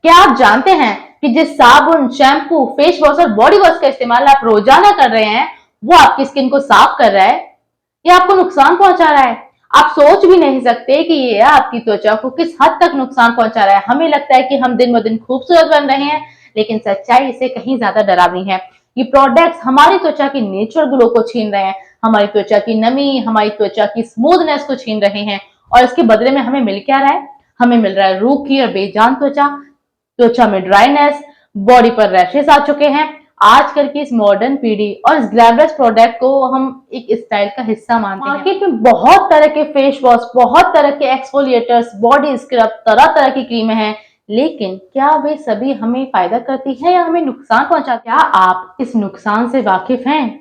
क्या आप जानते हैं कि जिस साबुन, शैम्पू, फेस वॉश और बॉडी वॉश का इस्तेमाल आप रोजाना कर रहे हैं, वो आपकी स्किन को साफ कर रहा है या आपको नुकसान पहुंचा रहा है? आप सोच भी नहीं सकते कि ये आपकी त्वचा को किस हद तक नुकसान पहुंचा रहा है। हमें लगता है कि हम दिन ब दिन खूबसूरत बन रहे हैं, लेकिन सच्चाई इससे कहीं ज्यादा डरावनी है। ये प्रोडक्ट्स हमारी त्वचा की नेचुरल ग्लो को छीन रहे हैं, हमारी त्वचा की नमी, हमारी त्वचा की स्मूथनेस को छीन रहे हैं, और इसके बदले में हमें मिल क्या रहा है? हमें मिल रहा है रूखी और बेजान त्वचा, त्वचा में ड्राइनेस, बॉडी पर रैशेस आ चुके हैं। आजकल की इस मॉडर्न पीढ़ी और इस ग्लैमरस प्रोडक्ट को हम एक स्टाइल का हिस्सा मानते हैं। मार्केट में बहुत तरह के फेस वॉश, बहुत तरह के एक्सफोलिएटर्स, बॉडी स्क्रब, तरह तरह की क्रीमें हैं, लेकिन क्या वे सभी हमें फायदा करती हैं या हमें नुकसान पहुंचाती हैं? क्या आप इस नुकसान से वाकिफ हैं?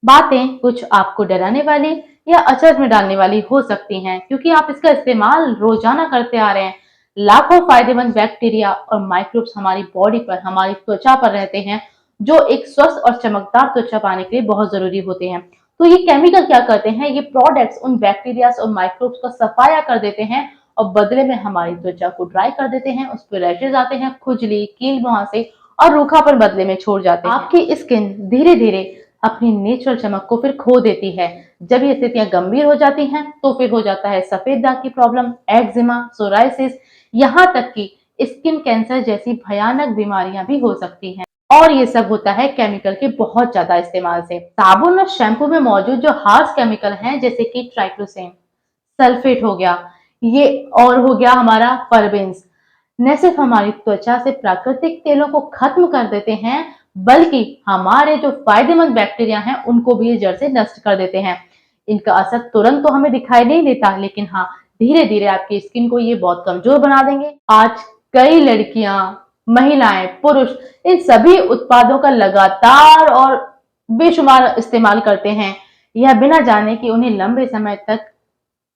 बातें कुछ आपको डराने वाली या अचरज में डालने वाली हो सकती हैं, क्योंकि आप इसका इस्तेमाल रोजाना करते आ रहे हैं। लाखों फायदेमंद बैक्टीरिया और माइक्रोब्स हमारी बॉडी पर, हमारी त्वचा पर रहते हैं, जो एक स्वस्थ और चमकदार त्वचा पाने के लिए बहुत जरूरी होते हैं। तो ये केमिकल क्या करते हैं? ये प्रोडक्ट्स उन बैक्टीरिया और माइक्रोब्स का सफाया कर देते हैं और बदले में हमारी त्वचा को ड्राई कर देते हैं। उस पर रैशेज आते हैं, खुजली, कील मुहासे और रूखापन बदले में छोड़ जाते हैं। आपकी स्किन धीरे धीरे अपनी नेचुरल चमक को फिर खो देती है। जब ये स्थितियां गंभीर हो जाती हैं तो फिर हो जाता है सफेद दाग की प्रॉब्लम, एक्जिमा, सोराइसिस, यहाँ तक कि स्किन कैंसर जैसी भयानक बीमारियां भी हो सकती हैं। और ये सब होता है केमिकल के बहुत ज्यादा इस्तेमाल से। साबुन और शैम्पू में मौजूद जो हार्श केमिकल हैं, जैसे कि ट्राइक्लोसेन, सल्फेट हो गया, ये और हो गया हमारा परबेंस, न सिर्फ हमारी त्वचा से प्राकृतिक तेलों को खत्म कर देते हैं, बल्कि हमारे जो फायदेमंद बैक्टीरिया हैं उनको भी जड़ से नष्ट कर देते हैं। इनका असर तुरंत तो हमें दिखाई नहीं देता, लेकिन हाँ, धीरे धीरे आपकी स्किन को ये बहुत कमजोर बना देंगे। आज कई लड़कियां, महिलाएं, पुरुष इन सभी उत्पादों का लगातार और बेशुमार इस्तेमाल करते हैं, यह बिना जाने कि उन्हें लंबे समय तक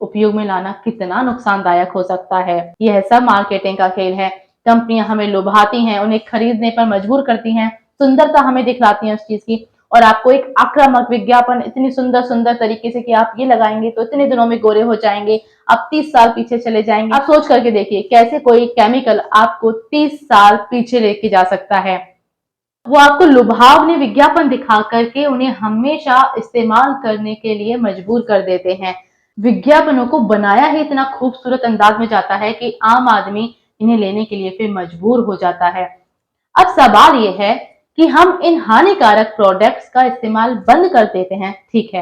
उपयोग में लाना कितना नुकसानदायक हो सकता है। यह सब मार्केटिंग का खेल है। कंपनियां हमें लुभाती हैं, उन्हें खरीदने पर मजबूर करती हैं, सुंदरता हमें दिखलाती हैं उस चीज की, और आपको एक आक्रामक विज्ञापन इतनी सुंदर सुंदर तरीके से कि आप ये लगाएंगे तो इतने दिनों में गोरे हो जाएंगे, आप 30 साल पीछे चले जाएंगे। आप सोच करके देखिए कैसे कोई केमिकल आपको 30 साल पीछे लेके जा सकता है। वो आपको लुभावनी विज्ञापन दिखा करके उन्हें हमेशा इस्तेमाल करने के लिए मजबूर कर देते हैं। विज्ञापनों को बनाया ही इतना खूबसूरत अंदाज में जाता है कि आम आदमी इन्हें लेने के लिए फिर मजबूर हो जाता है। अब सवाल ये है कि हम इन हानिकारक प्रोडक्ट्स का इस्तेमाल बंद कर देते हैं, ठीक है,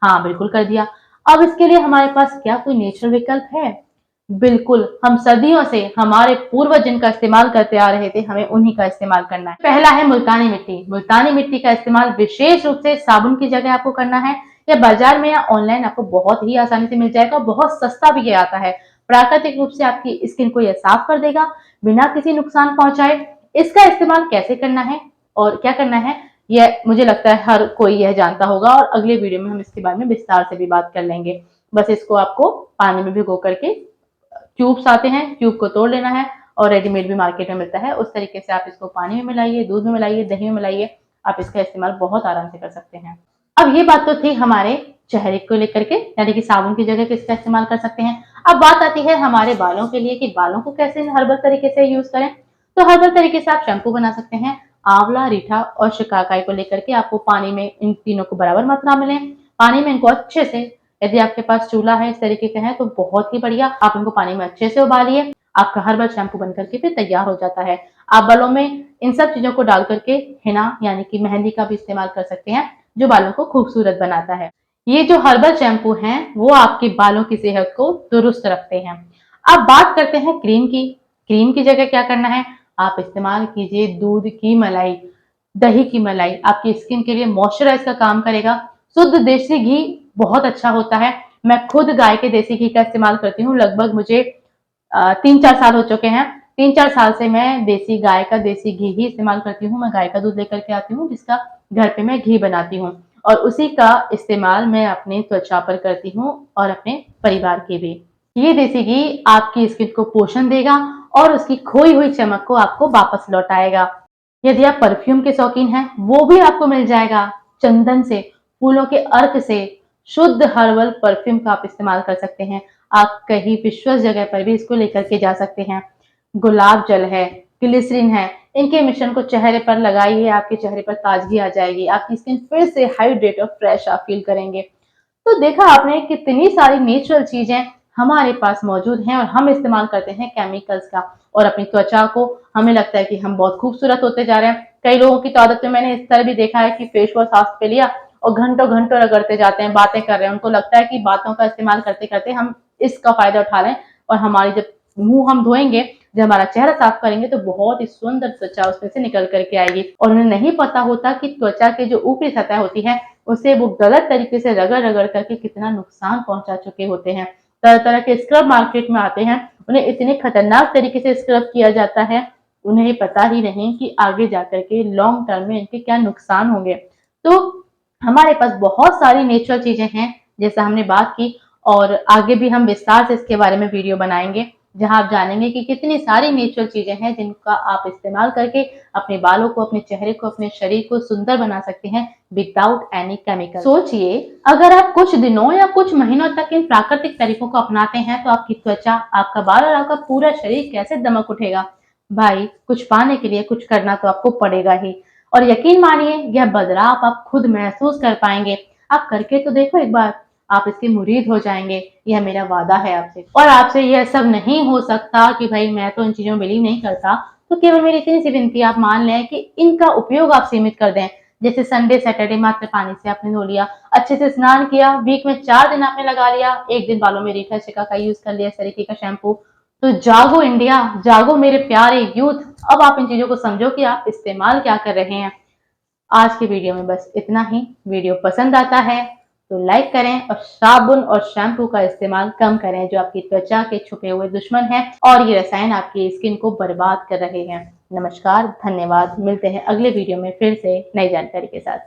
हाँ बिल्कुल कर दिया। अब इसके लिए हमारे पास क्या कोई नेचुरल विकल्प है? बिल्कुल, हम सदियों से हमारे पूर्वज जिनका इस्तेमाल करते आ रहे थे, हमें उन्हीं का इस्तेमाल करना है। पहला है मुल्तानी मिट्टी। मुल्तानी मिट्टी का इस्तेमाल विशेष रूप से साबुन की जगह आपको करना है। या बाजार में या ऑनलाइन आपको बहुत ही आसानी से मिल जाएगा, बहुत सस्ता भी ये आता है। प्राकृतिक रूप से आपकी स्किन को यह साफ कर देगा बिना किसी नुकसान पहुंचाए। इसका इस्तेमाल कैसे करना है और क्या करना है, यह मुझे लगता है हर कोई यह जानता होगा, और अगले वीडियो में हम इसके बारे में विस्तार से भी बात कर लेंगे। बस इसको आपको पानी में भिगो करके, क्यूब्स आते हैं, क्यूब को तोड़ लेना है, और रेडीमेड भी मार्केट में मिलता है, उस तरीके से आप इसको पानी में मिलाइए, दूध में मिलाइए, दही में मिलाइए, आप इसका इस्तेमाल बहुत आराम से कर सकते हैं। अब ये बात तो थी हमारे चेहरे को लेकर के, यानी कि साबुन की जगह किसका इस्तेमाल कर सकते हैं। अब बात आती है हमारे बालों के लिए कि बालों को कैसे हर्बल तरीके से यूज करें। तो हर्बल तरीके से आप शैम्पू बना सकते हैं। आंवला, रीठा और शिकाकाई को लेकर के आपको पानी में इन तीनों को बराबर मात्रा में लें। पानी में इनको अच्छे से, यदि आपके पास चूल्हा है इस तरीके का है तो बहुत ही बढ़िया, आप इनको पानी में अच्छे से उबालिए। आपका हर्बल शैम्पू बन करके फिर तैयार हो जाता है। आप बालों में इन सब चीजों को डाल करके हिना यानी कि मेहंदी का भी इस्तेमाल कर सकते हैं, जो बालों को खूबसूरत बनाता है। ये जो हर्बल शैम्पू हैं वो आपके बालों की सेहत को दुरुस्त रखते हैं। अब बात करते हैं क्रीम की। क्रीम की जगह क्या करना है, आप इस्तेमाल कीजिए दूध की मलाई, दही की मलाई। आपकी स्किन के लिए मॉइस्चराइज का काम करेगा। शुद्ध देसी घी बहुत अच्छा होता है। मैं खुद गाय के देसी घी का इस्तेमाल करती हूँ। लगभग मुझे 3-4 साल हो चुके हैं। 3-4 साल से मैं देसी गाय का देसी घी ही इस्तेमाल करती हूँ। मैं गाय का दूध लेकर के आती हूँ, जिसका घर पे मैं घी बनाती हूँ, और उसी का इस्तेमाल मैं अपनी त्वचा पर करती हूँ और अपने परिवार के भी। ये देसी घी आपकी स्किन को पोषण देगा और उसकी खोई हुई चमक को आपको वापस लौटाएगा। यदि आप परफ्यूम के शौकीन हैं, वो भी आपको मिल जाएगा। चंदन से, फूलों के अर्क से शुद्ध हर्बल परफ्यूम का आप इस्तेमाल कर सकते हैं। आप कहीं विश्वस जगह पर भी इसको लेकर के जा सकते हैं। गुलाब जल है, ग्लिसरीन है, इनके मिश्रण को चेहरे पर लगाइए, आपके चेहरे पर ताजगी आ जाएगी, आपकी स्किन फिर से हाइड्रेट और फ्रेश आप फील करेंगे। तो देखा आपने कितनी सारी नेचुरल चीजें हमारे पास मौजूद हैं और हम इस्तेमाल करते हैं केमिकल्स का, और अपनी त्वचा को हमें लगता है कि हम बहुत खूबसूरत होते जा रहे हैं। कई लोगों की तो आदत में मैंने इस तरह भी देखा है कि फेस वॉश हाथ पे लिया और घंटों घंटों रगड़ते जाते हैं, बातें कर रहे हैं, उनको लगता है कि बातों का इस्तेमाल करते करते हम इसका फायदा उठा लें, और हमारी जब मुंह हम धोएंगे, जब हमारा चेहरा साफ करेंगे तो बहुत ही सुंदर त्वचा उसमें से निकल करके आएगी। और उन्हें नहीं पता होता कि त्वचा की जो ऊपरी सतह होती है उसे वो गलत तरीके से रगड़ रगड़ करके कितना नुकसान पहुंचा चुके होते हैं। तरह तरह के स्क्रब मार्केट में आते हैं, उन्हें इतने खतरनाक तरीके से स्क्रब किया जाता है, उन्हें पता ही नहीं कि आगे जाकर के लॉन्ग टर्म में इनके क्या नुकसान होंगे। तो हमारे पास बहुत सारी नेचुरल चीजें हैं जैसा हमने बात की, और आगे भी हम विस्तार से इसके बारे में वीडियो बनाएंगे जहां आप जानेंगे कि कितनी सारी नेचुरल चीजें हैं जिनका आप इस्तेमाल करके अपने बालों को, अपने चेहरे को, अपने शरीर को सुंदर बना सकते हैं विदाउट एनी केमिकल। सोचिए, अगर आप कुछ दिनों या कुछ महीनों तक इन प्राकृतिक तरीकों को अपनाते हैं तो आपकी त्वचा, आपका बाल और आपका पूरा शरीर कैसे दमक उठेगा। भाई, कुछ पाने के लिए कुछ करना तो आपको पड़ेगा ही, और यकीन मानिए यह बदलाव आप खुद महसूस कर पाएंगे। आप करके तो देखो एक बार, आप इसके मुरीद हो जाएंगे, यह मेरा वादा है आपसे। और आपसे यह सब नहीं हो सकता कि भाई मैं तो इन चीजों में बिलीव नहीं करता, तो केवल मेरी इतनी सी विनती, आप मान लें कि इनका उपयोग आप सीमित कर दें। जैसे संडे सैटरडे मात्र पानी से आपने धो लिया, अच्छे से स्नान किया, वीक में 4 दिन आपने लगा लिया, एक दिन बालों में रीठा शिका का यूज कर लिया, इस तरीके का शैम्पू। तो जागो इंडिया, जागो मेरे प्यारे यूथ, अब आप इन चीजों को समझो कि आप इस्तेमाल क्या कर रहे हैं। आज की वीडियो में बस इतना ही। वीडियो पसंद आता है तो लाइक करें, और साबुन और शैम्पू का इस्तेमाल कम करें जो आपकी त्वचा के छुपे हुए दुश्मन हैं और ये रसायन आपकी स्किन को बर्बाद कर रहे हैं। नमस्कार, धन्यवाद, मिलते हैं अगले वीडियो में फिर से नई जानकारी के साथ।